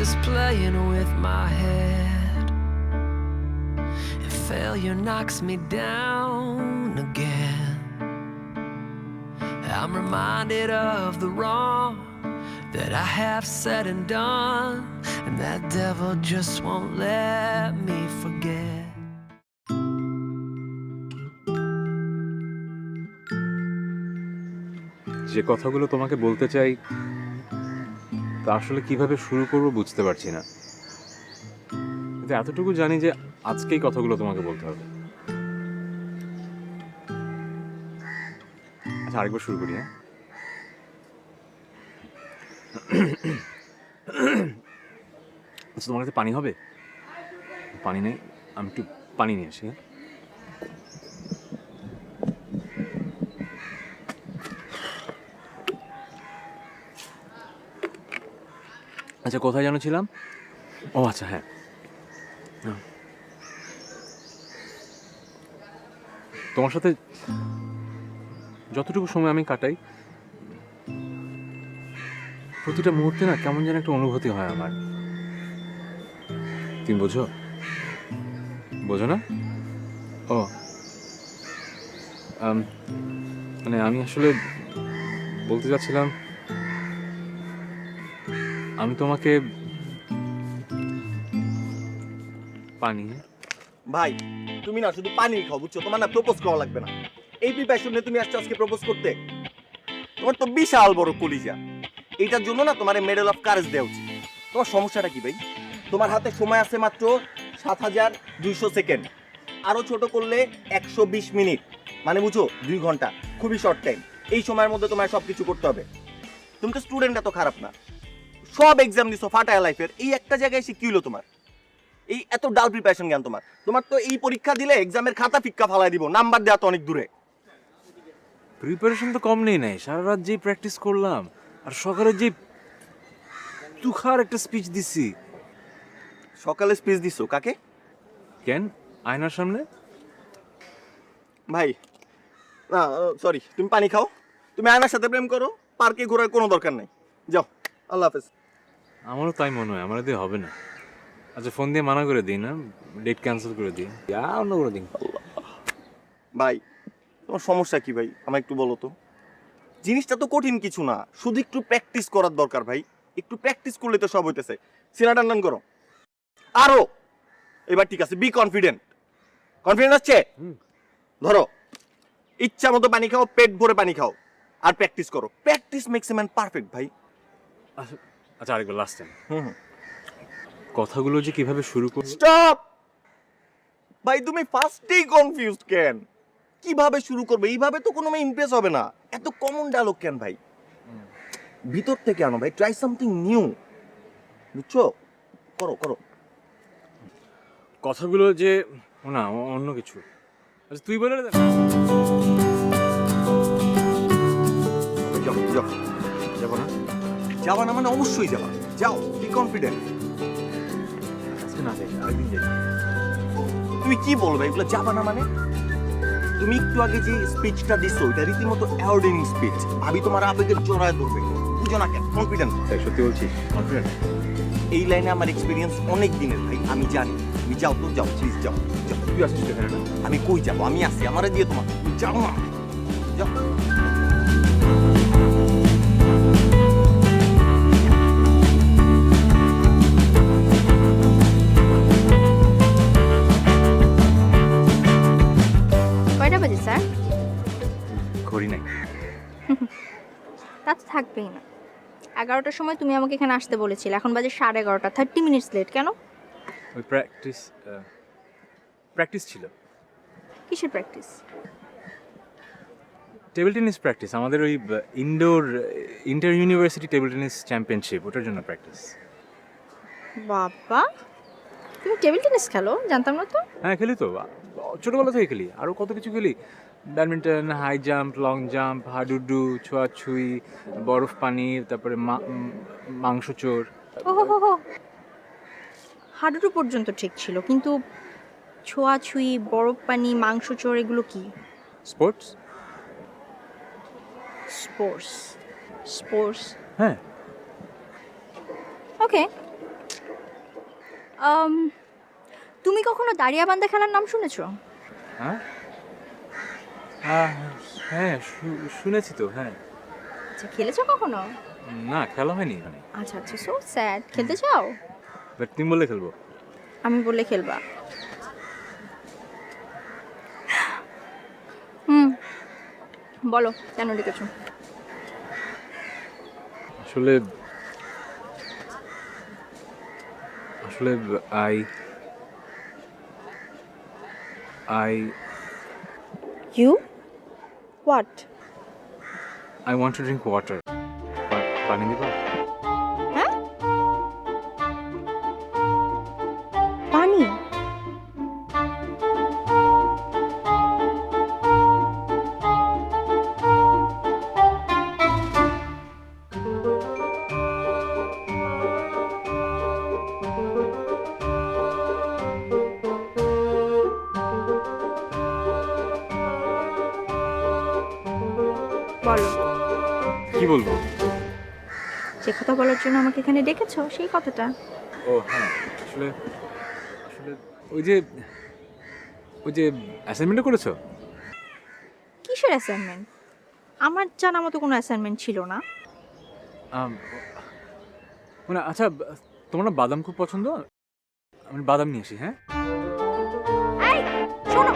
Is playing with my head, and failure knocks me down again. I'm reminded of the wrong that I have said and done, and that devil just won't let me forget. যে কথাগুলো তোমাকে বলতে চাই তা আসলে কিভাবে শুরু করব বুঝতে পারছি না, কিন্তু এতটুকু জানি যে আজকেই কথাগুলো তোমাকে বলতে হবে। আচ্ছা, আরেকবার শুরু করি। হ্যাঁ, আচ্ছা, তোমার কাছে পানি হবে? পানি নেই, আমি একটু পানি নিয়ে আসি। হ্যাঁ, আচ্ছা, কোথায় যেন ছিলাম? ও আচ্ছা, হ্যাঁ, তোমার সাথে যতটুকু সময় আমি কাটাই প্রতিটা মুহূর্তে না কেমন যেন একটা অনুভূতি হয় আমার। তুমি বোঝো? বোঝো না? ও মানে আমি আসলে বলতে চাচ্ছিলাম, আমি তোমাকে পানি। ভাই তুমি না শুধু পানি খাও, বুঝছো? তোমার না প্রপোজ করা লাগবে না। এই প্রিপারেশন নিয়ে তুমি আসছো আজকে প্রপোজ করতে? তোমার তো বিশাল বড় কলিজা, এইটার জন্য না তোমার মেডেল অফ কারেজ দেওয়া উচিত। তোমার সমস্যাটা কি ভাই? তোমার হাতে সময় আছে মাত্র ৭,২০০ সেকেন্ড, আরো ছোট করলে ১২০ মিনিট, মানে বুঝো ২ ঘন্টা, খুবই শর্ট টাইম। এই সময়ের মধ্যে তোমার সবকিছু করতে হবে। তুমি তো স্টুডেন্ট, এত খারাপ না, সব এক্সাম দিছো ফাটায় লাইফের, এই একটা জায়গায় এসে কি হলো তোমার? এই এত ডাল প্রিপারেশন জ্ঞান তোমার? তোমার তো এই পরীক্ষা দিলে এক্সামের খাতা ফিক্কা ফালাই দিব, নাম্বার দেওয়া তো অনেক দূরে। প্রিপারেশন তো কম নেই নাই, সারা রাত যেই প্র্যাকটিস করলাম আর সকালে যে তুখার একটা স্পিচ দিছি। সকালে স্পিচ দিছো কাকে? কেন? আয়নার সামনে। ভাই না, সরি, তুমি পানি খাও, তুমি আয়নার সাথে প্রেম করো, পার্কে ঘোরার কোনো দরকার নাই। যাও, আল্লাহ হাফেজ। আমারও তাই মনে হয়, আমার দিয়ে হবে না। আচ্ছা, ফোন দিয়ে মানা করে দিই না, ডেট ক্যান্সেল করে দিই, অন্য করে দিন। ভাই তোমার সমস্যা কি ভাই, আমায় একটু বলো তো। জিনিসটা তো কঠিন কিছু না, শুধু একটু প্র্যাকটিস করার দরকার ভাই। একটু প্র্যাকটিস করলে তো সব হইতেছে। সিনা টান করো আরো। এবার ঠিক আছে, বি কনফিডেন্ট। কনফিডেন্ট হচ্ছে? ধরো, ইচ্ছা মতো পানি খাও, পেট ভরে পানি খাও, আর প্র্যাকটিস করো। Practice makes a man perfect ভাই। আচ্ছা, আরেকবার লাস্ট টাইম। কথাগুলো যে কিভাবে শুরু করব। স্টপ ভাই, তুমি ফার্স্টেই কনফিউজড কেন? কিভাবে শুরু করবে? এইভাবে তো কোনো মেয়ে ইমপ্রেস হবে না। এত কমন ডায়লগ কেন ভাই? ভিতর থেকে আনো ভাই, ট্রাই সামথিং নিউ, বুঝছো? করো করো। কথাগুলো যে না, অন্য কিছু। আচ্ছা, তুই বলে দে। যাও যাও। যাবো না? যাবা না মানে অবশ্যই যাবা। যাও, বি কনফিডেন্ট। আজকে না যাই, আরেকদিন যাই। তুমি কি বলবে এগুলো? যাবা না মানে? তুমি একটু আগে যে স্পিচটা দিছো, এটা রীতিমতো অ্যাওয়ার্ডিং স্পিচ। ভাবি তোমার আবেগের জোড়ায় ধরবে, বুঝো না কেন? কনফিডেন্ট। তাই সত্যি বলছি, কনফিডেন্ট। এই লাইনে আমার এক্সপিরিয়েন্স অনেক দিনের ভাই, আমি জানি। তুমি যাও তো, যাও প্লিজ, যাও যাও। তুই আসিস এখানে না? আমি কই যাবো? আমি আসি, আমারে দিয়ে তোমার। যাও না। যাও। কয়টা বাজে স্যার? ঘড়ি নাই। তা তো থাকবেই না। 11টার সময় তুমি আমাকে এখানে আসতে বলেছিলে, এখন বাজে 11:30, 30 মিনিটস লেট কেন? ওই প্র্যাকটিস ছিল। কিসের প্র্যাকটিস? টেবিল টেনিস প্র্যাকটিস, আমাদের ওই inter university table tennis championship, ওটার জন্য প্র্যাকটিস। বাবা, তুমি টেবিল টেনিস খেলো? জানতাম না তো। হ্যাঁ খেলি তো, ছোটোবেলা থেকে খেলি, আরও কত কিছু খেলি। Badminton, high jump, long jump, হাডুডু, ছোঁয়াছুঁই, বরফ পানি, তারপরে মাংস চোর। ওহো, হাডুডু পর্যন্ত ঠিক ছিল, কিন্তু ছোঁয়াছুঁই, বরফ পানি, মাংস চোর এগুলো কি? স্পোর্টস। স্পোর্টস। হ্যাঁ। ওকে। তুমি কখনো দাড়িয়াবান্ধা খেলার নাম শুনেছো? হ্যাঁ হ্যাঁ শুনেছি তো, হ্যাঁ। আচ্ছা, খেলেছো কখনো? না, খেলা হয়নি এখানে। আচ্ছা, সো স্যাড। খেলতে চাও? বাট তুমি বললে খেলবো। আমি বললে খেলবা? বলো কেন ডেকেছো? আসলে I U what? Want to drink water. পানি দিবা? হ্যাঁ, পানি? বলো কি বলবো? যে কথা বলার জন্য আমাকে এখানে ডেকেছো সেই কথাটা। ও হ্যাঁ, আসলে ওই যে অ্যাসাইনমেন্টটা করেছো? কিসের অ্যাসাইনমেন্ট? আমার জানা মতো কোনো অ্যাসাইনমেন্ট ছিল না। মানে আচ্ছা, তোমার না বাদাম খুব পছন্দ, আমি বাদাম নিয়ে আসি। হ্যাঁ এই শোনো,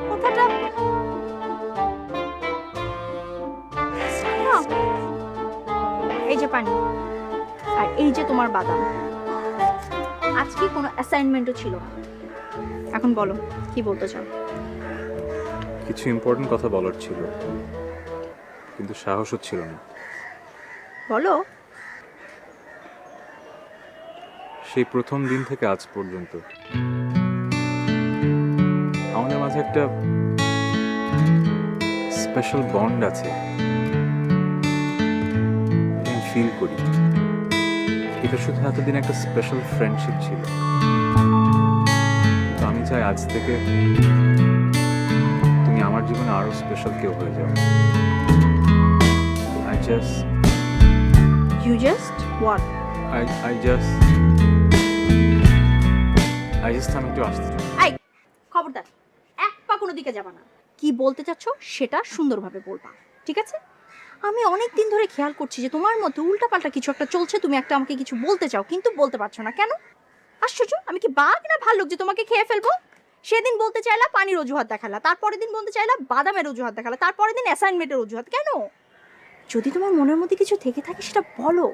কথাটা সায়া। এই যে পানি, আর এই যে তোমার বাদাম। আজকে কোনো অ্যাসাইনমেন্টও ছিল না। এখন বলো কি বলতে চাও? কিছু ইম্পর্টেন্ট কথা বলার ছিল, কিন্তু সাহস হচ্ছিল না। বলো। সেই প্রথম দিন থেকে আজ পর্যন্ত আমাদের মাঝে একটা স্পেশাল বন্ড আছে, আমি ফিল করি। এটা শুধু এতদিন একটা স্পেশাল ফ্রেন্ডশিপ ছিল, তো আমি চাই আজ থেকে তুমি আমার জীবনে আরো স্পেশাল কেউ হয়ে যাও। You just what? আমি একটু আসতে চাই। এই খবরদার, এক পা কোনো দিকে যাবা না। কি বলতে চাচ্ছ সেটা সুন্দরভাবে বলবা, ঠিক আছে? আমি অনেক দিন ধরে খেয়াল করছি যে তোমার মধ্যে উল্টাপাল্টা কিছু একটা চলছে। তুমি একটা আমাকে কিছু বলতে চাও, কিন্তু বলতে পারছো না কেন? আশ্চর্য, আমি কি বাঘ না ভাল্লুক যে তোমাকে খেয়ে ফেলবো? সেদিন বলতে চাইলা পানির অজুহাত দেখালা, তারপরের দিন বলতে চাইলা বাদামের অজুহাত দেখালা, তারপরের দিন অ্যাসাইনমেন্টের অজুহাত। কেন? যদি তোমার মনের মধ্যে কিছু থেকে থাকে সেটা বলো।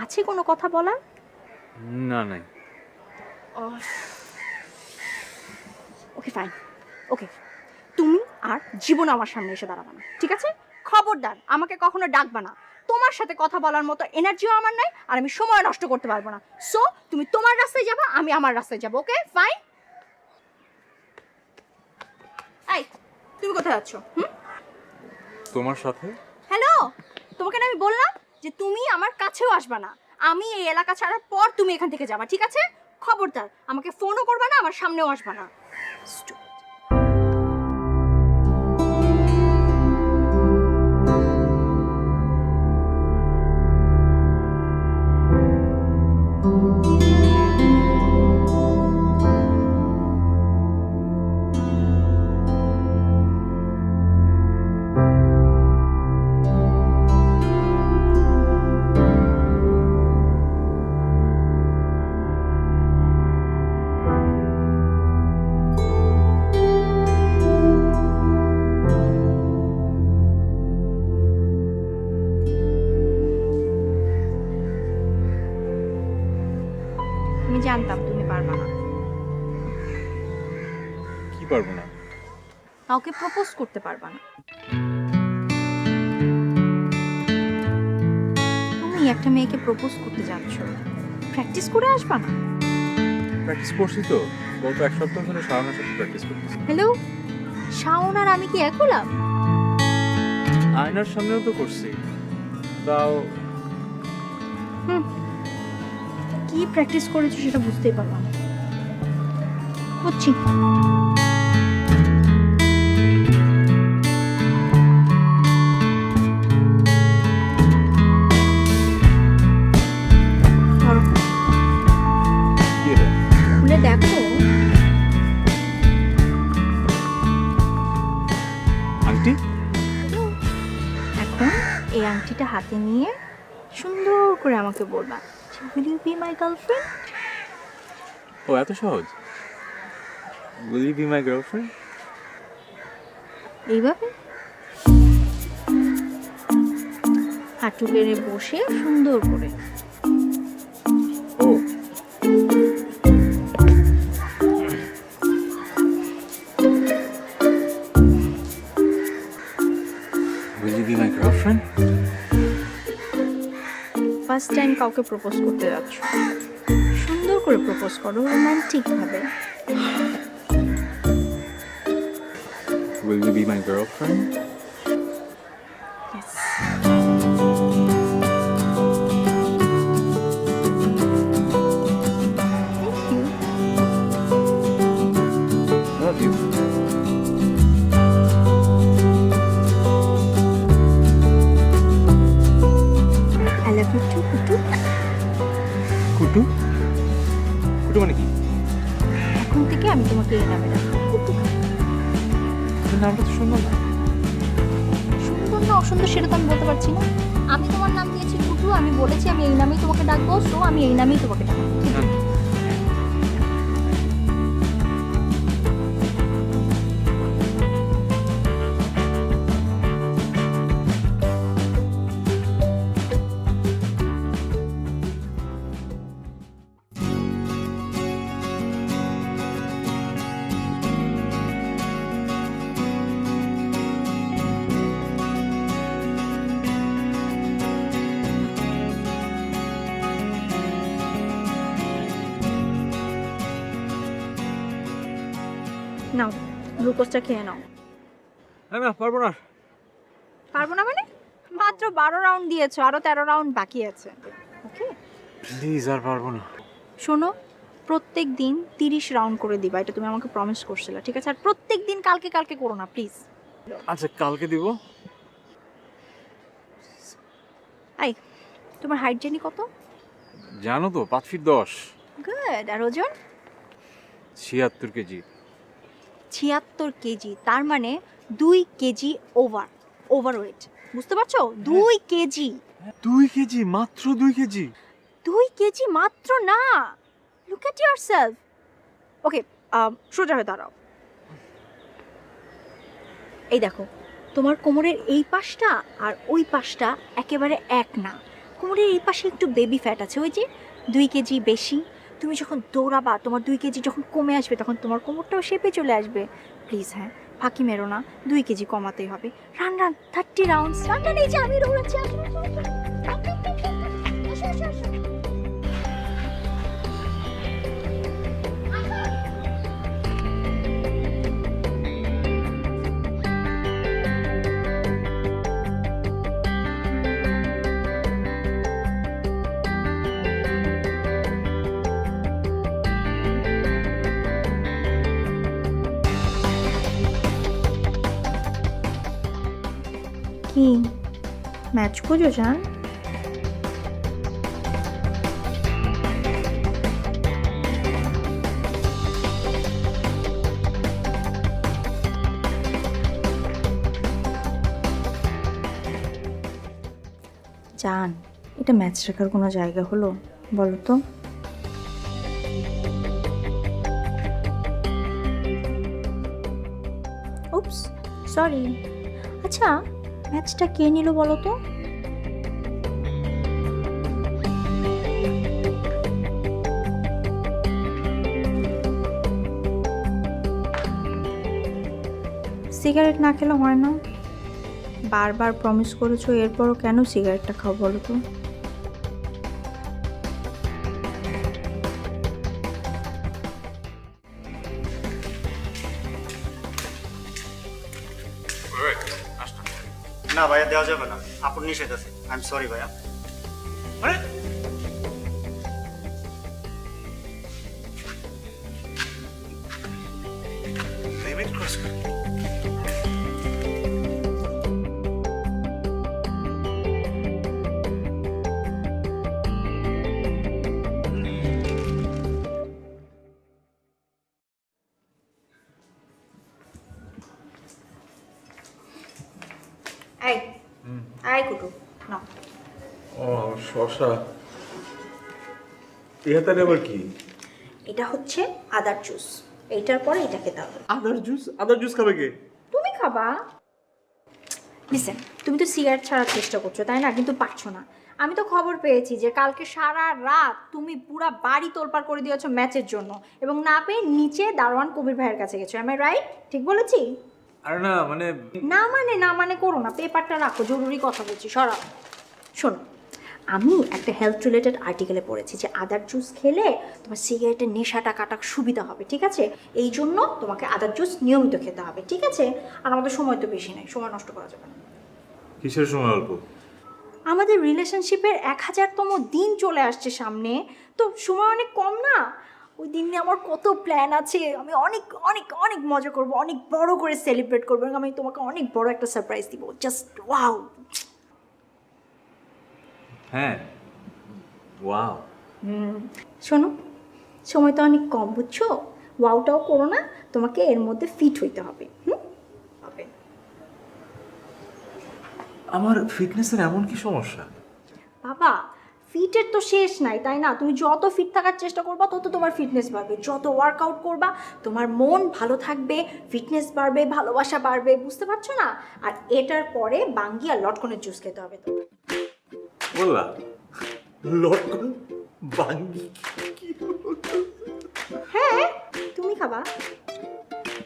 আছে কোনো কথা বলার? না নাই। ওকে ফাইন, ওকে। তুমি আর জীবন আমার সামনে এসে দাঁড়াবে না, ঠিক আছে? খবরদার আমাকে কখনো ডাকবা না। তোমার সাথে কথা বলার মতো এনার্জিও আমার নাই, আর আমি সময় নষ্ট করতে পারবো না। সো তুমি তোমার রাস্তায় যাবা, আমি আমার রাস্তায় যাবো। Okay fine. এই তুমি কোথায় যাচ্ছ? তোমার সাথে? হ্যালো, তোমাকে না আমি বললাম যে তুমি আমার কাছেও আসবা না। আমি এই এলাকা ছাড়ার পর তুমি এখান থেকে যাবা, ঠিক আছে? খবরদার আমাকে ফোনও করবা না, আমার সামনেও আসবা না। জানতাম তুমি পারবা না। কি পারবো না? কাউকে প্রপোজ করতে পারবা না। তুমি একটা মেয়েকে প্রপোজ করতে যাচ্ছ, প্র্যাকটিস করে আসবা না? প্র্যাকটিস করছি তো, গত 1 সপ্তাহ ধরে শাওনের সাথে প্র্যাকটিস করতেছি। হ্যালো, শাওন আর আমি কি এক হলাম? আয়নার সামনেও তো করছি, তাও কি প্র্যাকটিস করেছো সেটা বুঝতেই পারলাম না। বুঝছি। ধরো, কি রে? খুলে দেখো। আন্টি, এখন এই আংটিটা হাতে নিয়ে সুন্দর করে আমাকে বলবা, will you be my girlfriend? ও এত সহজ? Will you be my girlfriend? এইভাবে হাঁটু বেড়ে বসে সুন্দর করে। ও Will you be my girlfriend? First time কাউকে প্রপোজ করতে যাচ্ছ, সুন্দর করে প্রপোজ করো, রোমান্টিক ভাবে। Will you be my girlfriend? Yes. Thank you. Love you. I love you too, কুটু। কুটু? কুটু মানে কি? এখন থেকে আমি তোমাকে এই নামে ডাকবো, কুটু। তোর নামটা তো সুন্দর না। সুন্দর না অসুন্দর সেটা তো আমি বলতে পারছি না। আমি তোমার নাম দিয়েছি কুটু, আমি বলেছি আমি এই নামেই তোমাকে ডাকবো, সো আমি এই নামেই তোমাকে ডাকবো। নাও, গ্লুকোজটা খেয়ে নাও। না পারবো না। পারবো না মানে? মাত্র 12 রাউন্ড দিয়েছো, আরো 13 রাউন্ড বাকি আছে। ওকে, প্লিজ আর পারবো না। শোনো, প্রত্যেক দিন 30 রাউন্ড করে দিবা, এটা তুমি আমাকে প্রমিস করছিলে, ঠিক আছে? আর প্রত্যেক দিন কালকে কালকে করো না প্লিজ। আচ্ছা কালকে দিব। আই, তোমার হাইট জানি কত? জানো তো 5 ফিট 10। গুড। আর ওজন? 76 কেজি। 76 কেজি, তার মানে 2 কেজি ওভারওয়েট, বুঝতে পারছো? 2 কেজি। 2 কেজি? মাত্র 2 কেজি? 2 কেজি মাত্র না, লুক এট ইয়োরসেলফ। ওকে, সোজা হয়ে দাঁড়াও। এই দেখো, তোমার কোমরের এই পাশটা আর ওই পাশটা একেবারে এক না। কোমরের এই পাশে একটু বেবি ফ্যাট আছে, ওই যে 2 কেজি বেশি। তুমি যখন দৌড়াবা, তোমার 2 কেজি যখন কমে আসবে, তখন তোমার কোমরটাও শেপে চলে আসবে। প্লিজ, হ্যাঁ, ফাঁকি মেরো না, 2 কেজি কমাতেই হবে। Run 30 rounds. রান, এই যে আমি দৌড়াচ্ছি। আসো, আসো, আসো, আসো, আসো। কি ম্যাচ খুঁজো জান? জান, এটা ম্যাচ রাখার কোনো জায়গা হলো বলো তো? উপস, সরি। আচ্ছা, ম্যাচটা কে নিল বলো তো? সিগারেট না খেলে হয় না? বারবার প্রমিস করেছো, এরপরও কেন সিগারেটটা খাও বলো তো? না ভাইয়া, দেওয়া যাবে না, আপনি নিষেধ আছে। আই এম সরি ভাইয়া। এই আই কুটু না, ও শশা, এটা আবার কি? এটা হচ্ছে আদার জুস। এইটার পরে এটা খেতে হবে। আদার জুস খাবে কে? তুমি খাবা। লিসেন, তুমি তো সিগারেট ছাড়ার চেষ্টা করছো তাই না, কিন্তু পারছো না। আমি তো খবর পেয়েছি যে কালকে সারা রাত তুমি পুরা বাড়ি তোলপাড় করে দিয়েছো ম্যাচের জন্য, এবং না পেয়ে নিচে দারোয়ান কবির ভাইয়ের কাছে গেছো। Am I right? ঠিক বলেছি? আরে না মানে না মানে করো না, পেপারটা রাখো, জরুরি কথা বলছি, সরাও। শোনো, আমি একটা হেলথ রিলেটেড আর্টিকেলে পড়েছি যে আদার জুস খেলে তোমার সিগারেটের নেশাটা কাটা সুবিধা হবে, ঠিক আছে? এই জন্য তোমাকে আদার জুস নিয়মিত খেতে হবে, ঠিক আছে? আর আমাদের সময় তো বেশি নেই, সময় নষ্ট করা যাবে না। কিসের সময় অল্প? আমাদের রিলেশনশিপের 1000তম দিন চলে আসছে সামনে, তো সময় অনেক কম না? ওই দিন নিয়ে আমার কত প্ল্যান আছে। আমি অনেক অনেক অনেক মজা করব, অনেক বড় করে সেলিব্রেট করবো, এবং আমি তোমাকে অনেক বড় একটা সারপ্রাইজ দিব। Just wow. হ্যাঁ, ওয়াও। শোনো, সময় তো অনেক কম, বুঝছো? ওয়াওটাও করো না, তোমাকে এর মধ্যে ফিট হইতে হবে। হবে। আমার ফিটনেসের এমন কি সমস্যা? বাবা, ফিটের তো শেষ নাই, তাই না? তুমি যত ফিট থাকার চেষ্টা করবা তত তোমার ফিটনেস বাড়বে, যত ওয়ার্কআউট করবা তোমার মন ভালো থাকবে, ফিটনেস বাড়বে, ভালোবাসা বাড়বে, বুঝতে পারছো না? আর এটার পরে বাঙ্গি আর লটকনের জুস খেতে হবে তোমার। বললা লটকন বাঙ্গি? হ্যাঁ, তুমি খাবা।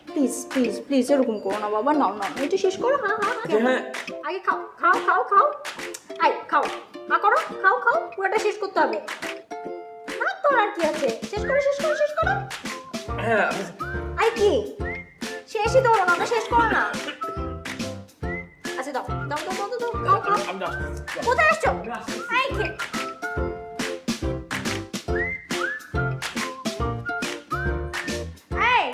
প্লিজ প্লিজ প্লিজ, এরকম করো না বাবা। নাও নাও, এটা শেষ করো। হ্যাঁ, আগে খাও খাও খাও খাও। আই খাও, হা করো, খাও খাও, পুরোটা শেষ করতে হবে। হ্যাঁ, তোর আর কি আছে? শেষ করো শেষ করো শেষ করো। হ্যাঁ, আই কি শেষই তো হলো না, ওটা শেষ করো না। আচ্ছা দাও দাও দাও দাও দাও, খাও খাও। কোথায় আসছো? আই খে এই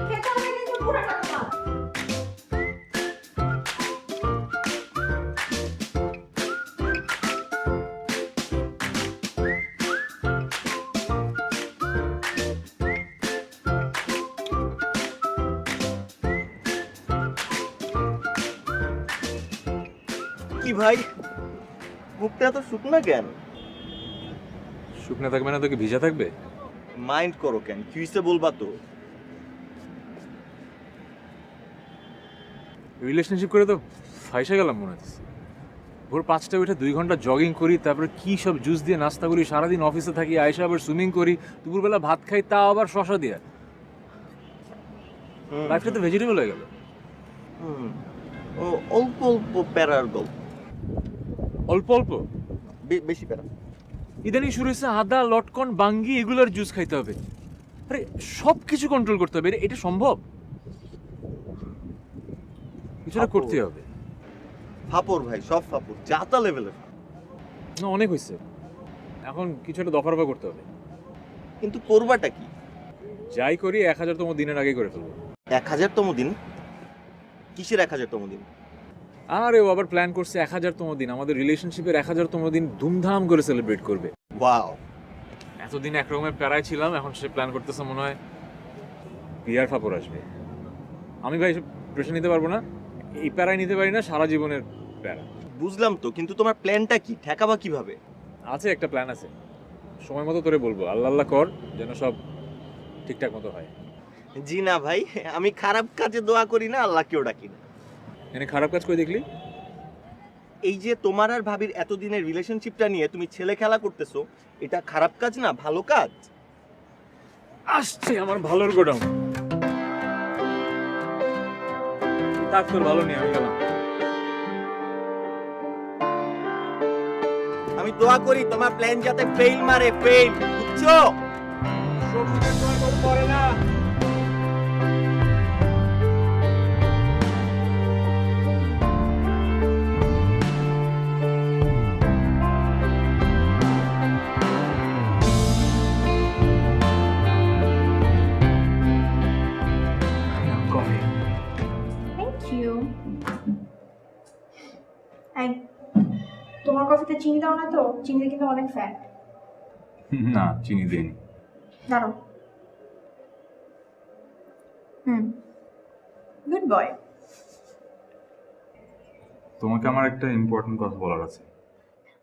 খেতে হবে কিন্তু পুরোটা তোমার। কি ভাই, মুখটা এত শুকনা কেন? শুকনা থাকবে না তো কি ভিজা থাকবে? মাইন্ড করো কেন? কি হইছে বলবা তো? রিলেশনশিপ করে তো ফাইসা গেলাম মনে হচ্ছে। ভোর 5টায় উঠে 2 ঘন্টা জগিং করি, তারপরে কি সব জুস দিয়ে নাস্তা করি, সারাদিন অফিসে থাকি, আয়সা আবার সুইমিং করি, দুপুরবেলা ভাত খাই, তা আবার শশা দিয়ে। লাইফটা তো ভেজিটেবল হয়ে গেল। ও অল্প অল্প প্যারার গল্প, অল্প অল্প বেশি প্যারা। ইদানিং শুরু হয়েছে আদা, লটকন, বাঙ্গি এগুলোর জুস খাইতে হবে। আরে সব কিছু কন্ট্রোল করতে হবে, এটা সম্ভব? কিছুটা করতে হবে। ফাপড় ভাই, সব ফাপড়, জাতা লেভেলের। না, অনেক হয়েছে, এখন কিছু একটা দফা রফা করতে হবে। কিন্তু করবাটা কি? যাই করি 1000তম দিনের আগেই করে ফেলবো। 1000তম দিন? কিসের 1000তম দিন? আরে ও আবার প্ল্যান করছে 1000তম দিন, আমাদের রিলেশনশিপের 1000তম দিন ধুমধাম করে সেলিব্রেট করবে। ওয়াও। এতদিন একরকমের প্যারায় ছিলাম, এখন সে প্ল্যান করতেছে মনে হয় বিয়ার ফাপড় আসবে। আমি ভাই সব প্রেশার নিতে পারবো না, এই প্যারায় নিতে পারি না, সারা জীবনের প্যারা। বুঝলাম তো, কিন্তু তোমার প্ল্যানটা কি? ঠেকাবা কিভাবে? আছে, একটা প্ল্যান আছে, সময় মতো তোরে বলবো। আল্লাহ আল্লাহ কর যেন সব ঠিকঠাক মতো হয়। জি না ভাই, আমি খারাপ কাজে দোয়া করি না, আল্লাহকেও ডাকি না। এনে খারাপ কাজ করে দেখলি? এই যে তোমার আর ভাবির এতদিনের রিলেশনশিপটা নিয়ে তুমি ছেলে খেলা করতেছো, এটা খারাপ কাজ না, ভালো কাজ। আসছে আমার ভালোর গোডাউন। থাক তোর ভালো নেই, আমি গেলাম। আমি দোয়া করি তোমার প্ল্যান যাতে ফেল মারে, ফেল, বুঝছো? সবজিটা তোমার কোনো পড়ে না। কফি। Thank you. এই, তোমার কফিতে চিনি দাও না তো? চিনিতে কিন্তু অনেক ফ্যাট। না, চিনি দিইনি। দাঁড়ো। Good boy. তোমাকে আমার একটা ইম্পর্টেন্ট কথা বলার আছে।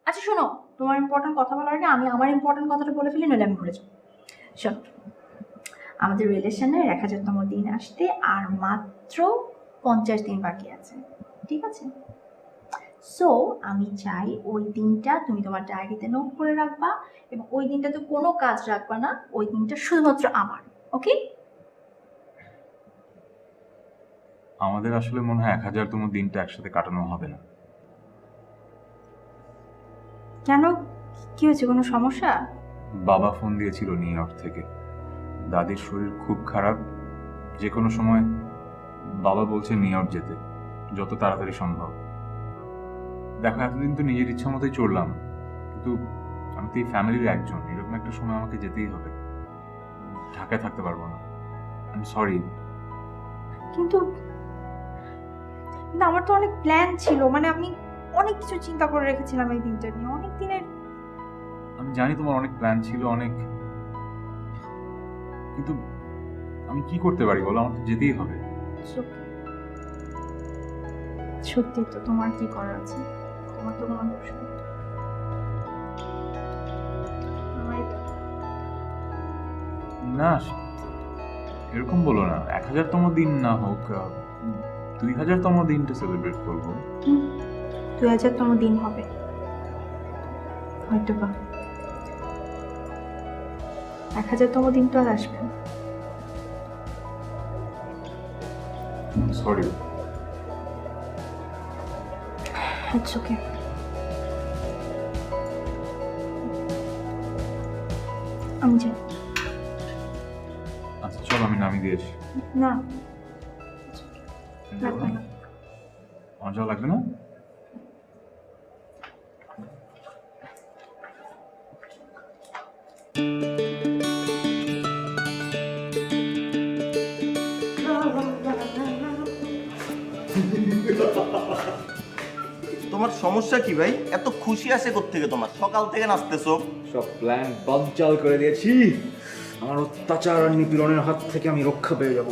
আচ্ছা শোনো, তোমার ইম্পর্টেন্ট কথা বলার আগে আমি আমার ইম্পর্টেন্ট কথাটা বলে ফেলি, নইলে আমি ভুলে যাবো। শোনো, আমাদের রিলেশনের 1000তম দিন আসতে আর মাত্র 50 দিন বাকি আছে, ঠিক আছে? সো আমি চাই ওই দিনটা তুমি তোমার ডায়েরিতে নোট করে রাখবা, এবং ওই দিনটাতে কোনো কাজ রাখবা না, ওই দিনটা শুধুমাত্র আমার, ওকে? আমাদের আসলে মনে হয় 1000তম দিনটা একসাথে কাটানো হবে না। কেন, কি হয়েছে, কোনো সমস্যা? বাবা ফোন দিয়েছিল নিউ ইয়র্ক থেকে। দাদির শরীর খুব খারাপ, যে কোনো সময় বাবা বলছে নিউ ইয়র্ক যেতে, যত তাড়াতাড়ি সম্ভব। দেখো, এতদিন তো নিজের ইচ্ছা মতোই চললাম, কিন্তু আমি তো এই ফ্যামিলির একজন, এরকম একটা সময় আমাকে যেতেই হবে। ঢাকায় থাকতে পারবো না। I am sorry. কিন্তু আমার তো অনেক প্ল্যান ছিল, মানে আমি অনেক কিছু চিন্তা করে রেখেছিলাম এই দিনটা নিয়ে, অনেক দিনের। আমি জানি তোমার অনেক প্ল্যান ছিল, অনেক, কিন্তু আমি কি করতে পারি বলো? আমার তো যেতেই হবে। সত্যি তো, তোমার কি করার আছে? তোমার তো কোনো দোষ নেই। না, এরকম বলো না। 1000তম দিন না হোক, 2000তম দিনটা সেলিব্রেট করবো। 2000তম দিন হবে হয়তো বা, 1000তম দিন তো আর আসবে না। সরি। It's okay. আমি যাই। আচ্ছা চল, আমি নামিয়ে দিয়েছি। না, লাগবে না। আমার যাওয়া লাগবে না। তোমার সমস্যা কি ভাই? এত খুশি আসে কোত্থেকে তোমার? সকাল থেকে নাচতেছো। সব প্ল্যান বানচাল করে দিয়েছি। আমার অত্যাচার আর নিপীড়নের হাত থেকে আমি রক্ষা পেয়ে যাব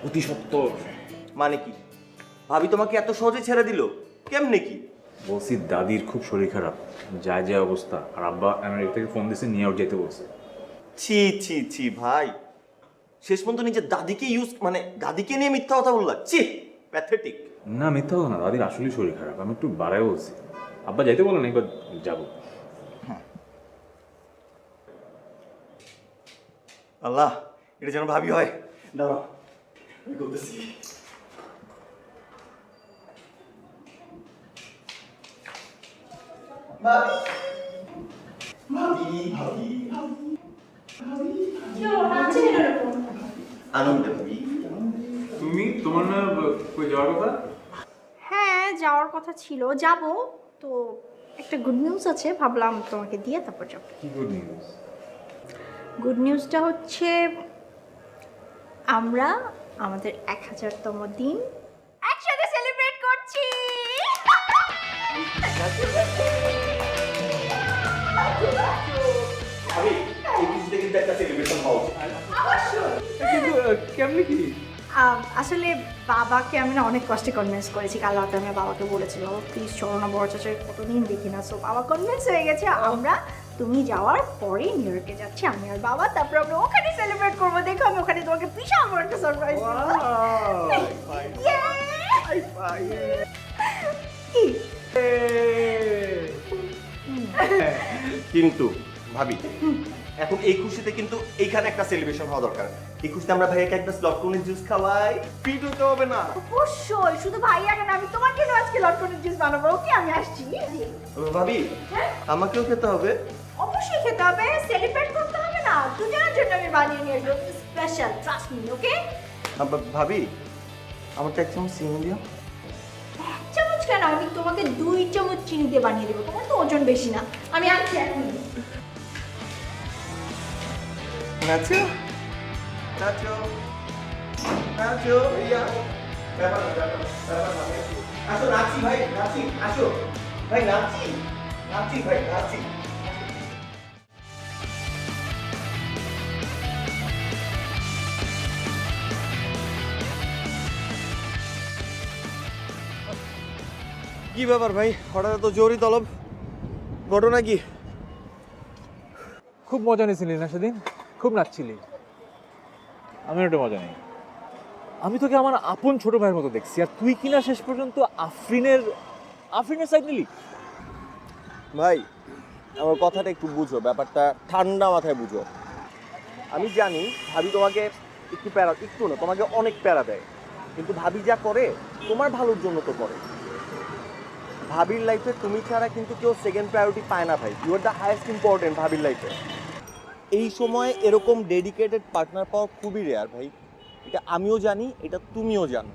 অতি সত্বর। মানে কি ভাবি তোমাকে এত সহজে ছেড়ে দিল? কেমনে কি? বলছি দাদির খুব শরীর খারাপ, যায় যায় অবস্থা, আর আব্বা আমেরিকা থেকে ফোন দিয়েছে নিউ ইয়র্ক যেতে বলছে। ছি ছি ছি ভাই, শেষ পর্যন্ত নিজের দাদিকে মানে দাদিকে নিয়ে মিথ্যা কথা বললা? ছি, প্যাথেটিক। না, মিথ্যা কথা না, দাদির আসলেই শরীর খারাপ। আমি একটু বাড়ায় বলছি। আব্বা যাইতে বলেন, এবার যাবো। আল্লাহ, এটা যেন ভাবি হয়। দাঁড়াও, আমি করতেছি। আনন্দে ভাবি। তুমি তোমার না কই যাওয়ার কথা? হ্যাঁ, যাওয়ার কথা ছিল, যাব তো। একটা গুড নিউজ আছে, ভাবলাম তোমাকে দিয়ে তারপর যাব। কি গুড নিউজ? গুড নিউজটা হচ্ছে আমরা আমাদের 1000তম দিন একসাথে সেলিব্রেট করছি। ভাবি, এই কিছুতে কিন্তু একটা সেলিব্রেশন হওয়া উচিত। কিন্তু কেমনে কি? আসলে বাবাকে আমি না অনেক কষ্টে কনভিন্স করেছি। কাল রাতে আমি বাবাকে বলেছিল, প্লিজ চলো না, বড় চাচার কতদিন দেখি না। সো বাবা কনভিন্স হয়ে গেছে, আমরা তুমি যাওয়ার পরে নিউ ইয়র্কে যাচ্ছি আমি আর বাবা, তারপর আমরা ওখানে সেলিব্রেট করবো। দেখো, আমি ওখানে তোমাকে বিশাল বড় একটা সারপ্রাইজ কি। কিন্তু ভাবি, এখন এই খুশিতে কিন্তু এইখানে একটা সেলিব্রেশন হওয়া দরকার। এই খুশিতে আমরা ভাইয়াকে একটা লটকনের জুস খাওয়াই, ফিট হতে হবে না? অবশ্যই, শুধু ভাইয়াকে না, আমি তোমার জন্য আজকে লটকনের জুস বানাবো। ওকে, আমি আসছি। ভাবি, হ্যাঁ? আমাকেও খেতে হবে? অবশ্যই খেতে হবে, সেলিব্রেট করতে হবে না? দুজনের জন্য আমি বানিয়ে নিয়ে আসবো, স্পেশাল, ট্রাস্ট মি। ওকে? ভাবি, আমাকে 1 চামচ চিনি দিও। 1 চামচ কেন, আমি তোমাকে 2 চামচ চিনি দিয়ে বানিয়ে দেবো। তোমার তো ওজন বেশি না। আমি আনছি এখন। নাচো নাচো নাচো ভাইয়া, ব্যাপার না, ব্যাপার না, ব্যাপার না। আসো নাচি ভাই, নাচি, আসো ভাই, নাচি নাচি ভাই, নাচি। কি ব্যাপার ভাই, হঠাৎ এত জরুরি তলব, ঘটনা কি? খুব মজা নিয়েছিলি না সেদিন? খুব নাচছিলি। আমি একটু মজা নেই। আমি তোকে আমার আপন ছোট ভাইয়ের মতো দেখছি, আর তুই কিনা শেষ পর্যন্ত আফরিনের সাইড নিলি। ভাই, আমার কথাটা একটু বুঝো, ব্যাপারটা ঠান্ডা মাথায় বুঝো। আমি জানি ভাবি তোমাকে একটু প্যারা, একটু না, তোমাকে অনেক প্যারা দেয়, কিন্তু ভাবি যা করে তোমার ভালোর জন্য তো করে। ভাবির লাইফে তুমি ছাড়া কিন্তু কেউ সেকেন্ড প্রায়োরিটি পায় না ভাই। You are the highest important ভাবির লাইফে। এই সময় এরকম ডেডিকেটেড পার্টনার পাওয়া খুবই রেয়ার ভাই। এটা আমিও জানি, এটা তুমিও জানো।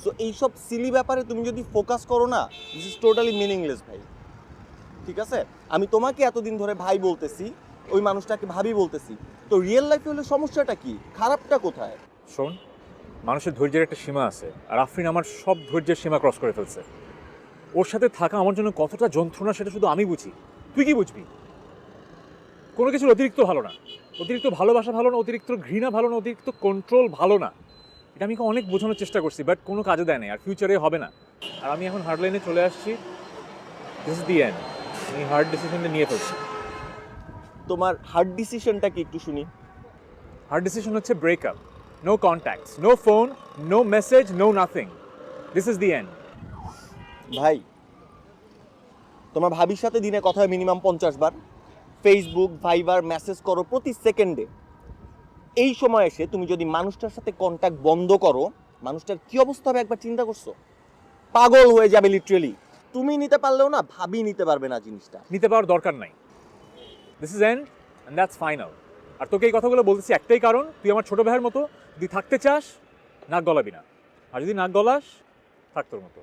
সো এইসব সিলি ব্যাপারে তুমি যদি ফোকাস করো না, দিস ইজ টোটালি মিনিংলেস ভাই। ঠিক আছে, আমি তোমাকে এতদিন ধরে ভাই বলতেছি, ওই মানুষটাকে ভাবি বলতেছি, তো রিয়েল লাইফে হলে সমস্যাটা কি, খারাপটা কোথায়? শোন, মানুষের ধৈর্যের একটা সীমা আছে, আর আফরিন আমার সব ধৈর্যের সীমা ক্রস করে ফেলছে। ওর সাথে থাকা আমার জন্য কতটা যন্ত্রণা সেটা শুধু আমি বুঝি, তুই কি বুঝবি? কোনো কিছুর অতিরিক্ত ভালো না, অতিরিক্ত ভালোবাসা ভালো না, অতিরিক্ত ঘৃণা ভালো না, অতিরিক্ত কন্ট্রোল ভালো না। এটা আমি অনেক বোঝানোর চেষ্টা করছি, বাট কোনো কাজে দেয় নাই, আর ফিউচারে হবে না। আর আমি এখন হার্ড লাইনে চলে আসছি, দিস ইজ দি এন্ড। আমি হার্ড ডিসিশনটা নিয়ে ফেলছি। তোমার হার্ড ডিসিশনটা কি একটু শুনি? হার্ড ডিসিশন হচ্ছে breakup, no contacts, no phone, no message, no nothing. This is the end. ভাই, তোমার ভাবির সাথে দিনে কথা হয় মিনিমাম 50 বার, ফেসবুক ভাইবার মেসেজ করো প্রতি সেকেন্ডে। এই সময় এসে তুমি যদি মানুষটার সাথে কন্ট্যাক্ট বন্ধ করো, মানুষটার কি অবস্থা হবে একবার চিন্তা করছো? পাগল হয়ে যাবে লিটারেলি। তুমি নিতে পারলেও না, ভাবি নিতে পারবে না জিনিসটা। নিতে পাওয়ার দরকার নাই। This is end and that's final. আর তোকে এই কথাগুলো বলতেছি একটাই কারণ, তুই আমার ছোট ভাইয়ের মতো, যদি থাকতে চাস নাক গলাবি না, আর যদি নাক গলাস থাক তোর মতো।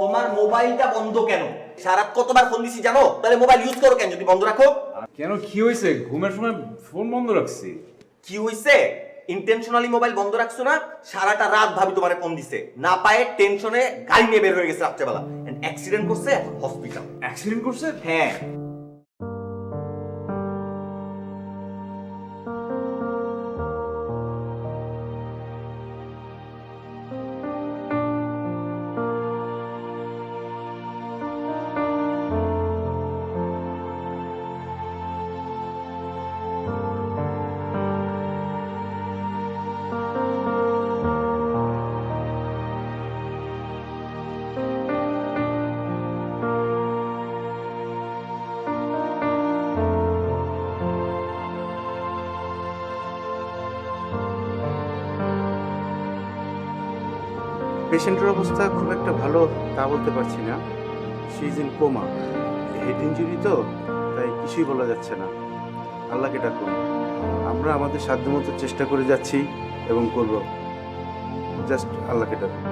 তোমার মোবাইলটা বন্ধ কেন? সারা কতবার ফোন দিছি জানো? তাহলে মোবাইল ইউজ করো কেন যদি বন্ধ রাখো? কেন, কি হয়েছে? ঘুমের সময় ফোন বন্ধ রাখছি। কি হইছে? ইন্টেনশনালি মোবাইল বন্ধ রাখছো না? সারাটা রাত ভাবি তোমারে ফোন দিছে, না পায়ে টেনশনে গাড়ি নিয়ে বের হয়ে গেছে রাত্রেবেলা, এন্ড অ্যাক্সিডেন্ট করছে হসপিটাল। অ্যাক্সিডেন্ট করছে? হ্যাঁ। পেশেন্টের অবস্থা খুব একটা ভালো তা বলতে পারছি না। She is in coma, head injury তো, তাই কিছুই বলা যাচ্ছে না। আল্লাহকে ডাকুন। আমরা আমাদের সাধ্যমতো চেষ্টা করে যাচ্ছি এবং করব। জাস্ট আল্লাহকে ডাকুন।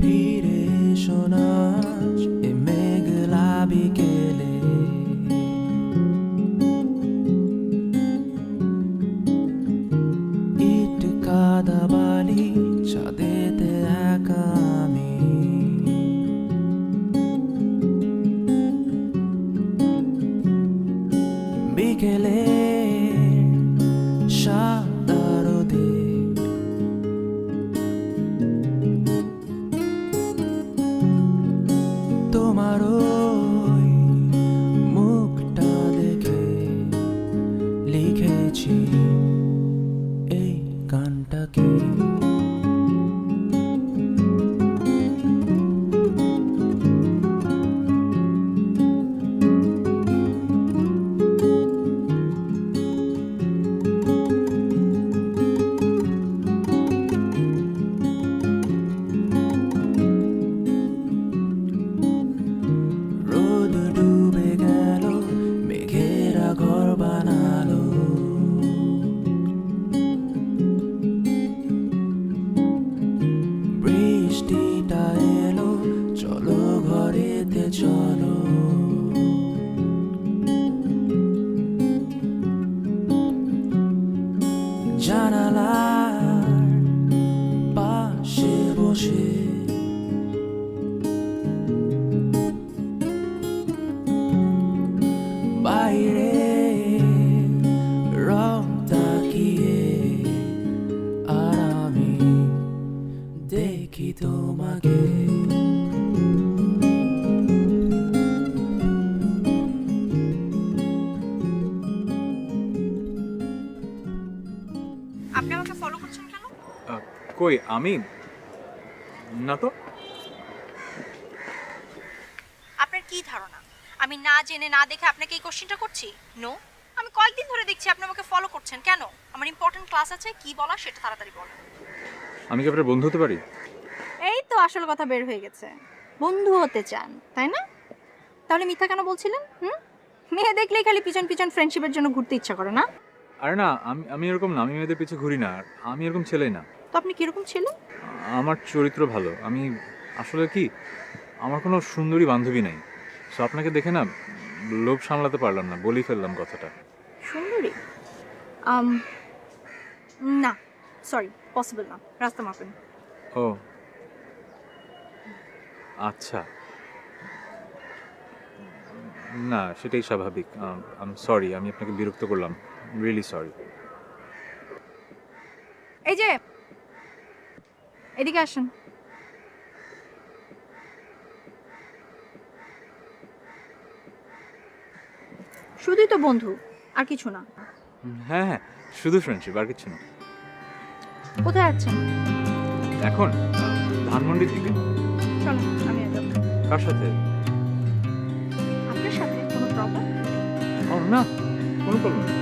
ফিরে এসো না আজ এ মেঘলা বিকেলে, ইট কাদা বালি ছাদেতে একা আমি, বিকেলে সাদা রোদে তোমার ওই মুখটা দেখে লিখেছি এই গানটাকে। রোদ ডুবে গেল, মেঘেরা ঘর বানালো, বৃষ্টিটা এলো, চলো ঘরেতে চলো। জানালার পাশে বসে বাইরে রং তাকিয়ে আর আমি দেখি তোমাকে। আপনি আমাকে ফলো করছেন কেন? কই আমি না তো। আপনার কি ধারণা আমি না জেনে না দেখে আপনাকে এই কোশ্চেনটা করছি? নো, আমি কয়েকদিন ধরে দেখছি আপনি আমাকে ফলো করছেন কেন? আমার ইম্পর্টেন্ট ক্লাস আছে, কি বলা সেটা তাড়াতাড়ি বলেন। আমি কি আপনার বন্ধু হতে পারি? এই তো আসল কথা বের হয়ে গেছে, বন্ধু হতে চান তাই না? তাহলে মিথ্যা কেন বলছিলেন? মেয়ে দেখলেই খালি পিছন পিছন ফ্রেন্ডশিপের জন্য ঘুরতে ইচ্ছা করে না? আরে না, আমি এরকম না। আমি মেয়েদের পিছু ঘুরি না। আর আমি এরকম ছেলেই না। তো আপনি কিরকম ছিলেন? আমার চরিত্র ভালো। আমি আসলে কি, আমার কোনো সুন্দরী বান্ধবী নাই। সো আপনাকে দেখে না লোভ সামলাতে পারলাম না, বলেই ফেললাম কথাটা। সুন্দরী? না, সরি, পসিবল না। রাস্তা মাপেন। ও আচ্ছা, না সেটাই স্বাভাবিক। আই সরি, আমি আপনাকে বিরক্ত করলাম। Really sorry. এই যে এদিকে আসেন। শুধুই তো বন্ধু, আর কিছু না। হ্যাঁ হ্যাঁ, শুধু ফ্রেন্ডশিপ, আর কিছু না। কোথায় আছেন এখন ধানমন্ডির দিকে। চলো আমি যাব। কার সাথে? আপনার সাথে কোনো প্রবলেম? ও না, কোনো প্রবলেম নেই।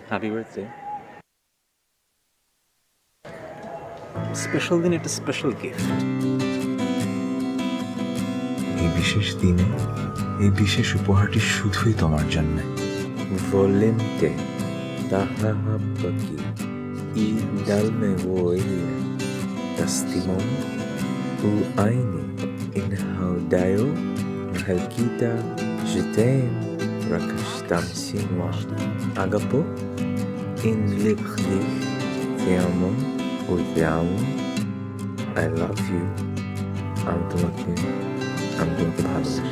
Happy birthday. স্পেশাল দিন একটা স্পেশাল গিফট। এই বিশেষ দিনে এই বিশেষ উপহারটি শুধুই তোমার জন্য। Volente tahabaki y dalme voia tastimon u aini in haudayo halkita je t'aime rakashtam sinwa agapo in libkhlich te amo u te amo I love you আমি তোমাকে ভালোবাসি।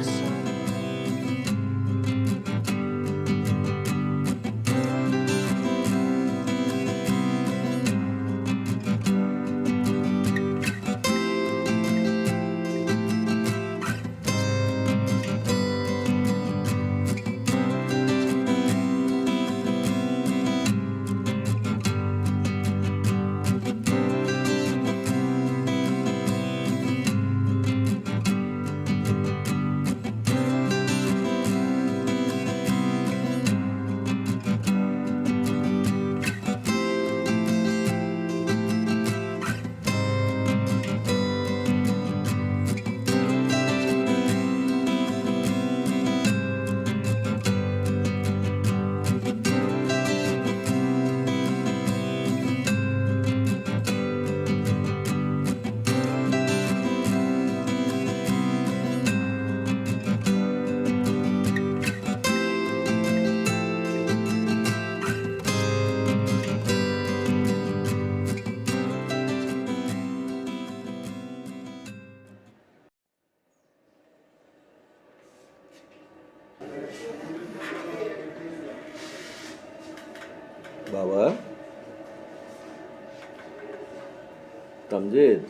তামজিদ,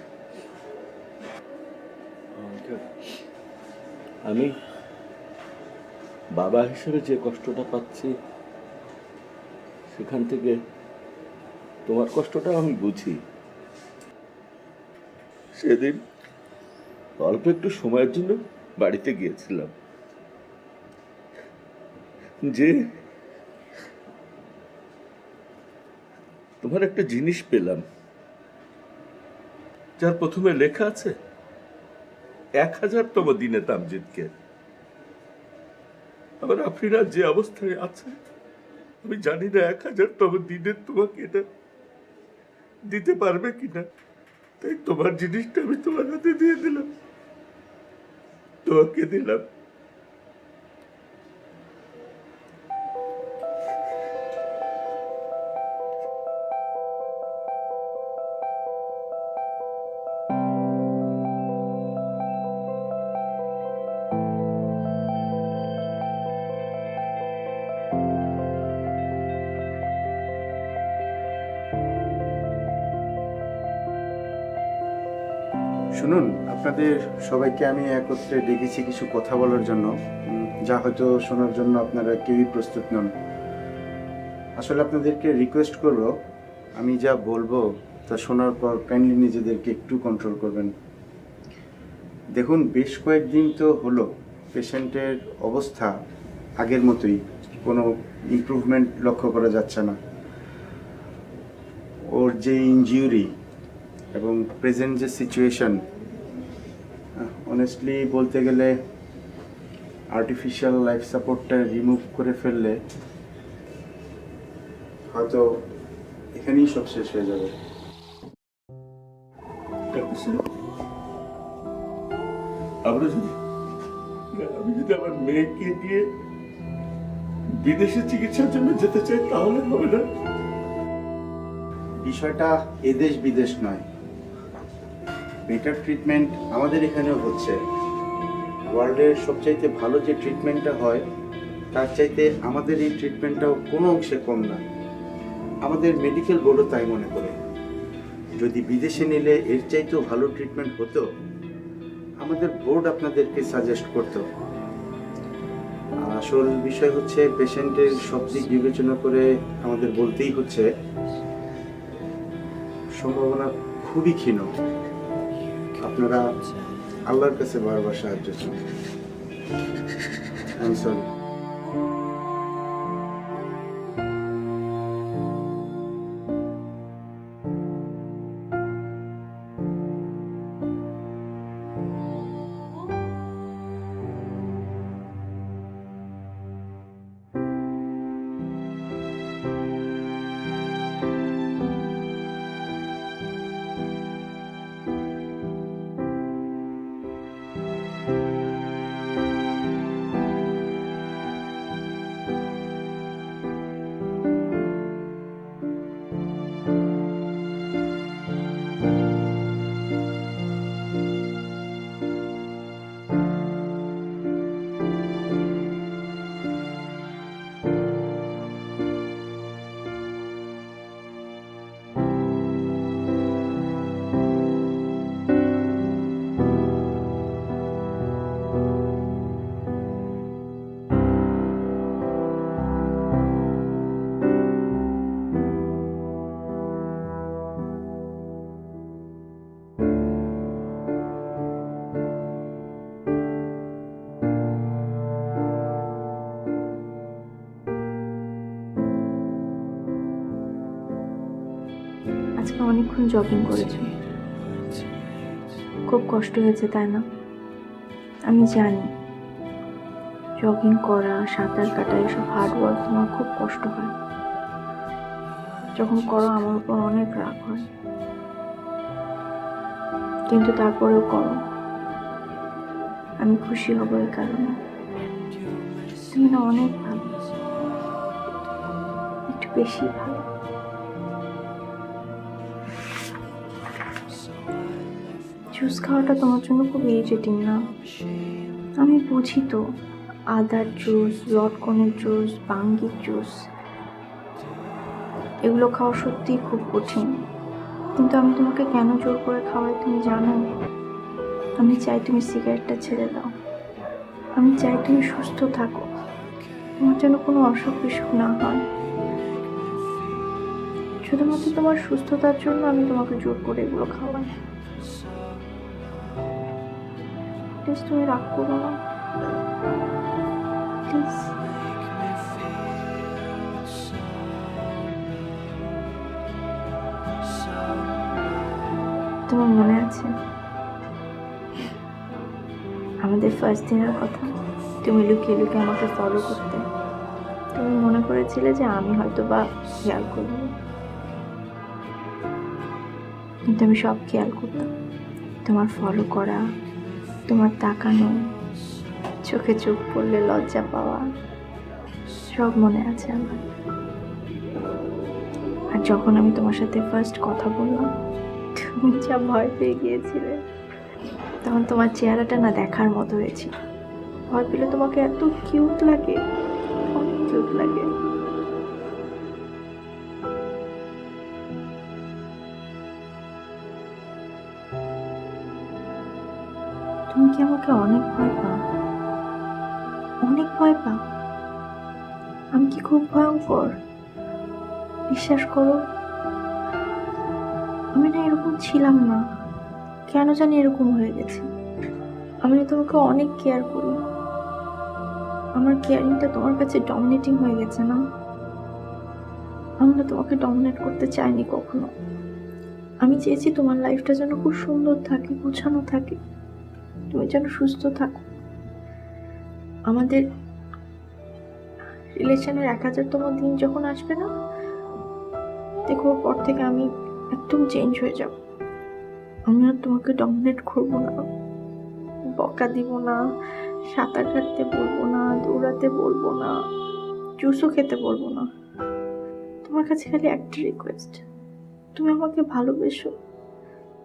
আমি বাবা হিসেবে যে কষ্টটা পাচ্ছি সেখান থেকে তোমার কষ্টটা আমি বুঝি। সেদিন অল্প একটু সময়ের জন্য বাড়িতে গিয়েছিলাম, যে তোমার একটা জিনিস পেলাম যার প্রথমে লেখা আছে 1000তম দিনে তামজিদকে। আবার আফরিনা যে অবস্থায় আছে আমি জানি না 1000তম দিনে তোমাকে এটা দিতে পারবে কিনা, তাই তোমার জিনিসটা আমি তোমার হাতে দিয়ে দিলাম, তোমাকে দিলাম। শুনুন, আপনাদের সবাইকে আমি একত্রে ডেকেছি কিছু কথা বলার জন্য, যা হয়তো শোনার জন্য আপনারা কেউই প্রস্তুত নন। আসলে আপনাদেরকে রিকোয়েস্ট করব, আমি যা বলবো তা শোনার পর কাইন্ডলি নিজেদেরকে একটু কন্ট্রোল করবেন। দেখুন, বেশ কয়েকদিন তো হলো পেশেন্টের অবস্থা আগের মতোই, কোনো ইমপ্রুভমেন্ট লক্ষ্য করা যাচ্ছে না। ওর যে ইনজিউরি এবং প্রেজেন্ট যে সিচুয়েশন, অনেস্টলি বলতে গেলে আর্টিফিশিয়াল লাইফ সাপোর্টটা রিমুভ করে ফেললে হয়তো এখানেই সব শেষ হয়ে যাবে। আমি যদি আমার মেয়েকে নিয়ে বিদেশে চিকিৎসার জন্য যেতে চাই তাহলে হবে না? বিষয়টা এদেশ বিদেশ নয়, বেটার ট্রিটমেন্ট আমাদের এখানেও হচ্ছে। ওয়ার্ল্ডের সবচাইতে ভালো যে ট্রিটমেন্টটা হয় তার চাইতে আমাদের এই ট্রিটমেন্টটাও কোনো অংশে কম না। আমাদের মেডিকেল বোর্ডও তাই মনে করে। যদি বিদেশে নিলে এর চাইতেও ভালো ট্রিটমেন্ট হতো, আমাদের বোর্ড আপনাদেরকে সাজেস্ট করতো। আসল বিষয় হচ্ছে পেশেন্টের সব দিক বিবেচনা করে আমাদের বলতেই হচ্ছে সম্ভাবনা খুবই ক্ষীণ। আপনারা আল্লাহর কাছে বারবার সাহায্য চান। I am sorry. আজকে অনেকক্ষণ জগিং করেছি, খুব কষ্ট হয়েছে তাই না? আমি জানি জগিং করা, সাঁতার কাটা, এসব হার্ডওয়ার্ক তোমার খুব কষ্ট হয়। যখন করো আমার উপর অনেক রাগ হয়, কিন্তু তারপরেও করো। আমি খুশি হব এই কারণে। তুমি না অনেক ভালো, একটু বেশি ভালো। জুস খাওয়াটা তোমার জন্য খুব ইরিটেটিং না? আমি বুঝি তো, আদার জুস, লটকনের জুস, বাঙ্গির জুস, এগুলো খাওয়া সত্যিই খুব কঠিন। কিন্তু আমি তোমাকে কেন জোর করে খাওয়াই তুমি জানো? আমি চাই তুমি সিগারেটটা ছেড়ে দাও। আমি চাই তুমি সুস্থ থাকো, তোমার যেন কোনো অসুখ বিসুখ না হয়। শুধুমাত্র তোমার সুস্থতার জন্য আমি তোমাকে জোর করে এগুলো খাওয়াই। প্লিজ তুমি রাগ করো না, প্লিজ। তোমার মনে আছে আমাদের ফার্স্ট দিনের কথা? তুমি লুকিয়ে লুকিয়ে আমাকে ফলো করতে। তুমি মনে করেছিলে যে আমি হয়তো বা খেয়াল করবো, কিন্তু আমি সব খেয়াল করতাম। তোমার ফলো করা, তোমার তাকানো, চোখে চোখ পড়লে লজ্জা পাওয়া, সব মনে আছে আমার। আর যখন আমি তোমার সাথে ফার্স্ট কথা বললাম, তুমি যা ভয় পেয়ে গিয়েছিলে, তখন তোমার চেহারাটা না দেখার মতো হয়েছিল। ভয় পেলে তোমাকে এত কিউট লাগে, অনেক কিউট লাগে। তুমি কি আমাকে অনেক ভয় পাও? অনেক ভয় পাও? আমি কি খুব ভয়ঙ্কর? বিশ্বাস করো, আমি না এরকম ছিলাম না, কেন জানি এরকম হয়ে গেছে। আমি না তোমাকে অনেক কেয়ার করি, আমার কেয়ারিংটা তোমার কাছে ডমিনেটিং হয়ে গেছে না? আমি না তোমাকে ডমিনেট করতে চাইনি কখনো। আমি চেয়েছি তোমার লাইফটা যেন খুব সুন্দর থাকে, গোছানো থাকে, তুমি যেন সুস্থ থাকো। আমাদের রিলেশনের 1000তম দিন যখন আসবে না, দেখো ওর পর থেকে আমি একদম চেঞ্জ হয়ে যাব। আমি আর তোমাকে ডমিনেট করবো না, বকা দিব না, সাঁতার কাটতে বলবো না, দৌড়াতে বলবো না, জুসও খেতে বলবো না। তোমার কাছে খালি একটা রিকোয়েস্ট, তুমি আমাকে ভালোবেসো।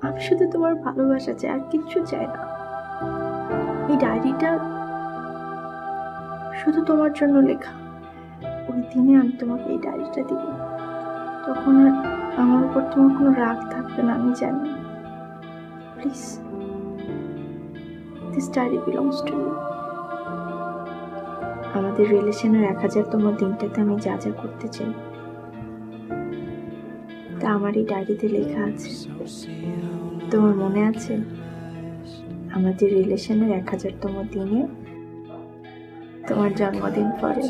আমি শুধু তোমার ভালোবাসা চাই, আর কিচ্ছু চাই না। এই ডায়েরিটা শুধু তোমার জন্য লেখা। ওই দিনে আমি তোমাকে এই ডায়েরিটা দিব, তখন আর আমার উপর তোমার কোনো রাগ থাকবে না, আমি জানি। Please, this diary belongs to you. আমাদের রিলেশনের 1000তম দিনটাতে আমি যা যা করতে চাই তা আমার এই ডায়েরিতে লেখা আছে। তোমার মনে আছে আমাদের রিলেশনের 1000তম দিনে তোমার জন্মদিন পরে?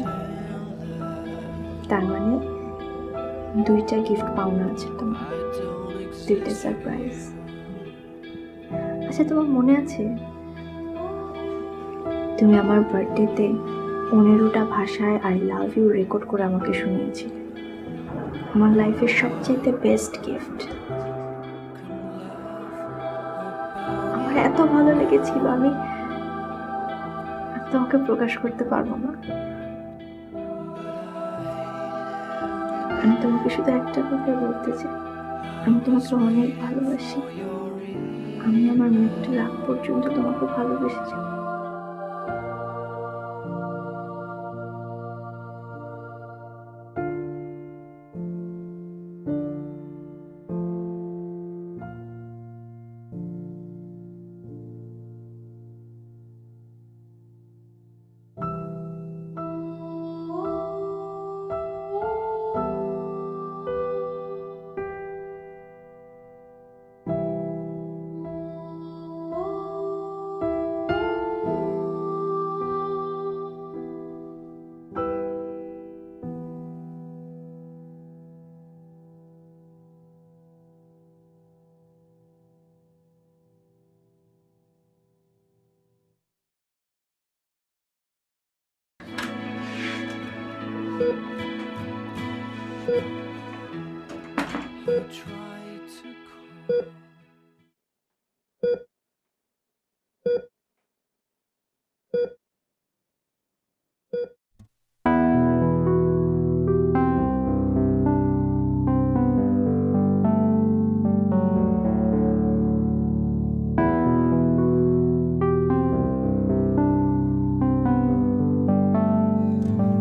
তার মানে 2টা গিফট পাওনা আছে তোমার, 2টা সারপ্রাইজ। আচ্ছা, তোমার মনে আছে তুমি আমার বার্থডেতে 15টা ভাষায় আই লাভ ইউ রেকর্ড করে আমাকে শুনিয়েছিলে? আমার লাইফের সবচেয়ে বেস্ট গিফট। আমার এত ভালো লেগেছিল, আমি তোমাকে প্রকাশ করতে পারবো না। আমি তোমাকে শুধু একটা কথা বলতে চাই, আমি তোমাকে অনেক ভালোবাসি। আমি আমার মৃত্যুর আগ পর্যন্ত তোমাকে ভালোবেসে যাব।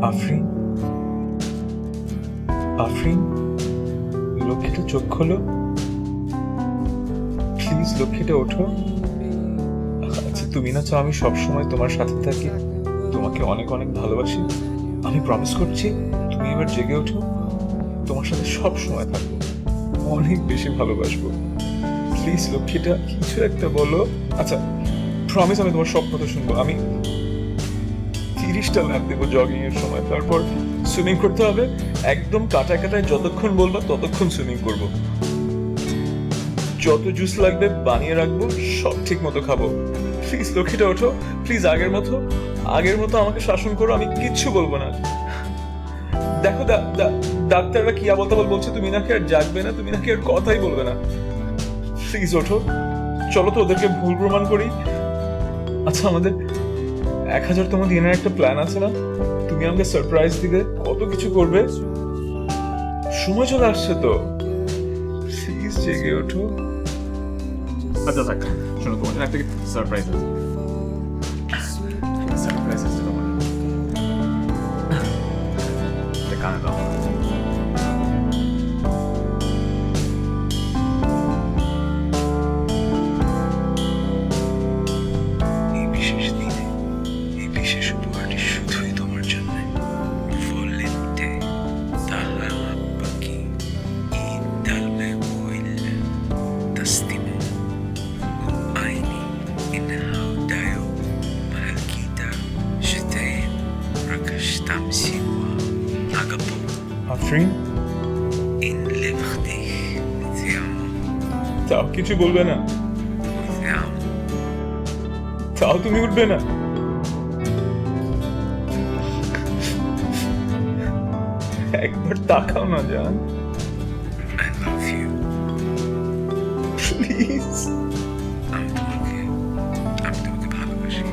আফরিন, আফরিন, লক্ষ্মীটা চোখ খোলো। প্লিজ লক্ষ্মীটা ওঠো। আচ্ছা তুমি না চাও আমি সবসময় তোমার সাথে থাকি, তোমাকে অনেক অনেক ভালোবাসি। আমি প্রমিস করছি তুমি এবার জেগে ওঠো, তোমার সাথে সব সময় থাকবো, অনেক বেশি ভালোবাসবো। প্লিজ লক্ষ্মীটা কিছু একটা বলো। আচ্ছা প্রমিস আমি তোমার সব কথা শুনবো। আমি 30টা ল্যাপ দেবো জগিং এর সময়, তারপর সুইমিং করতে হবে একদম কাটায় কাটায়, যতক্ষণ বলবো ততক্ষণ সুইমিং করব। যত জুস লাগবে বানিয়ে রাখবো, সব ঠিক মতো খাবো। প্লিজ লক্ষ্মীটা ওঠো, প্লিজ আগের মতো আমাকে শাসন করো, আমি কিচ্ছু বলবো না। দেখো ডাক্তাররা কি আবল তাবল বলছে, তুমি নাকি আর জাগবে না, তুমি নাকি আর কথাই বলবে না। প্লিজ ওঠো, চলো তো ওদেরকে ভুল প্রমাণ করি। আচ্ছা আমাদের 1000তম দিনের একটা প্ল্যান আছে না, তুমি আমাকে সারপ্রাইজ দিবে, কত কিছু করবে, সময় চলে আসছে তো, প্লিজ জেগে ওঠো। আচ্ছা থাক, শোনো তোমার জন্য একটা সারপ্রাইজ আছে। সারপ্রাইজ আছে তোমার, কানে দাও। এই বিশেষ দিনে এই বিশেষ উপহারটি শুধুই তোমার জন্য। Volente tahabaki y darle vuelta tastimo aini in haudayo malkita jetem rakashtam siwa agapo Afrin in levdich thiamo তাও কিছু বলবে না, thiamo তাও তুমি উঠবে না। একবার তাকাও না জান, I love you. প্লিজ। আমি তোমাকে ভালোবাসি।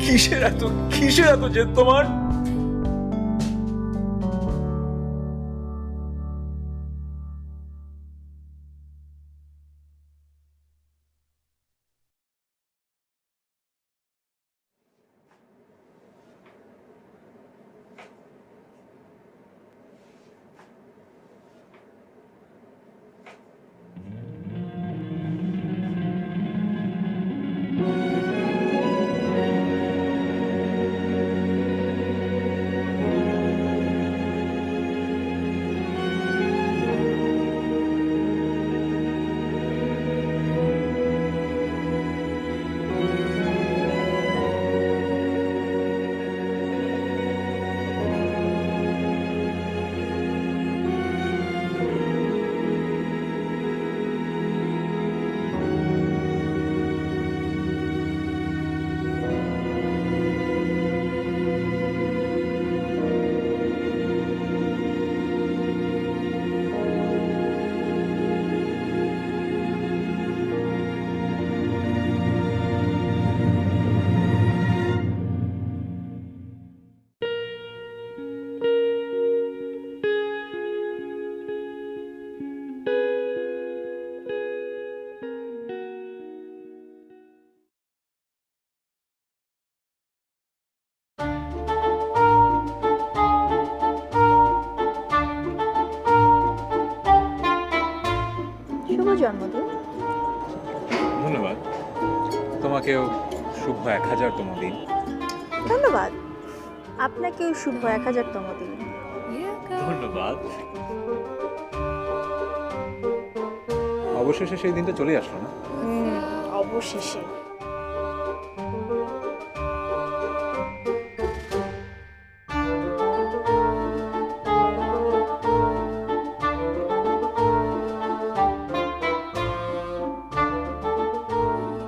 কিসের এত জেদ তোমার? শুভ জন্মদিন। ধন্যবাদ, তোমাকেও শুভ 1000তম দিন। ধন্যবাদ, আপনাকেও শুভ 1000তম দিন। ধন্যবাদ। অবশেষে সেই দিনটা চলে আসলো না? অবশেষে।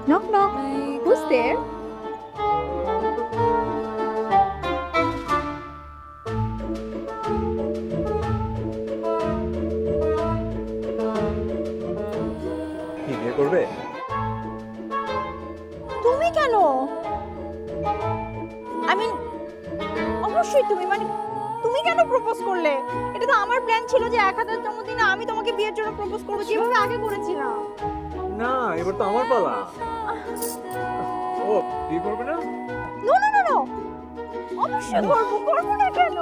Knock knock. Who's there? কি বিয়ে করবে? তুমি কেন? I mean, অবশ্যই তুমি, মানে তুমি কেন প্রপোজ করলে? এটা তো আমার প্ল্যান ছিল যে 1000তম দিনে আমি তোমাকে বিয়ের জন্য প্রপোজ করব, যেভাবে আগে করেছিলাম। না, এবার তো আমার পালা। ও বিয়ে করবে না? নো নো নো নো, অবশ্যই করব না কেন?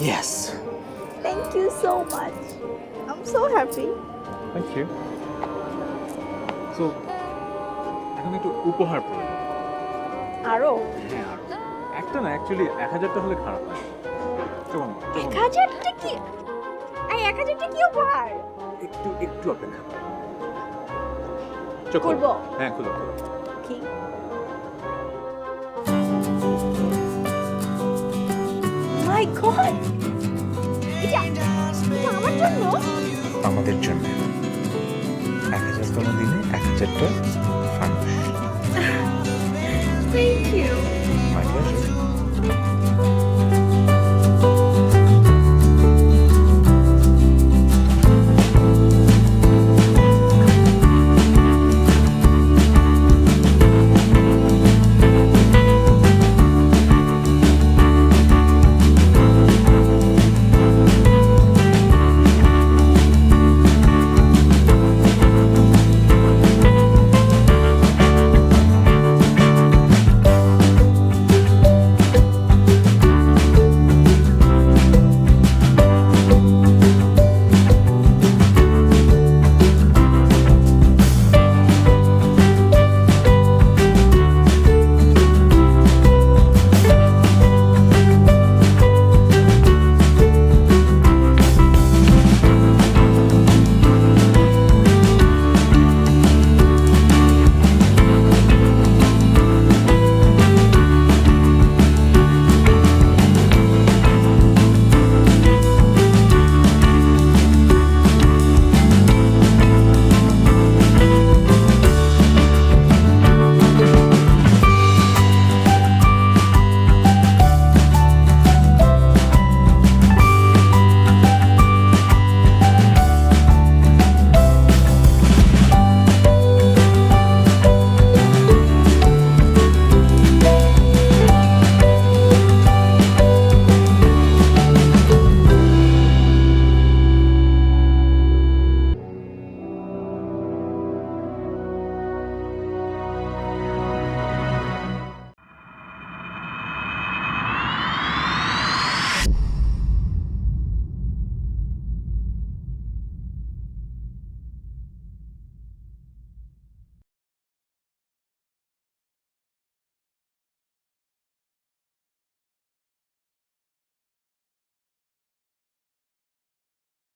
Yes thank you so much I am so happy. Thank you. So এখন একটু উপহার প্রয়োজন। আরো হ্যাঁ আর একটা না, অ্যাকচুয়ালি 1000টা হলে খারাপ না। চলুন 1000টা কি? এই 1000টা কি উপহার? একটু একটু অপেক্ষা করো। চোখ খোলো। খুলবো? হ্যাঁ খুলো খুলো। কি? মাই গড, এটা আমার জন্য? আমাদের জন্য 1000তম দিনে 1000টা ফানুস। Thank you.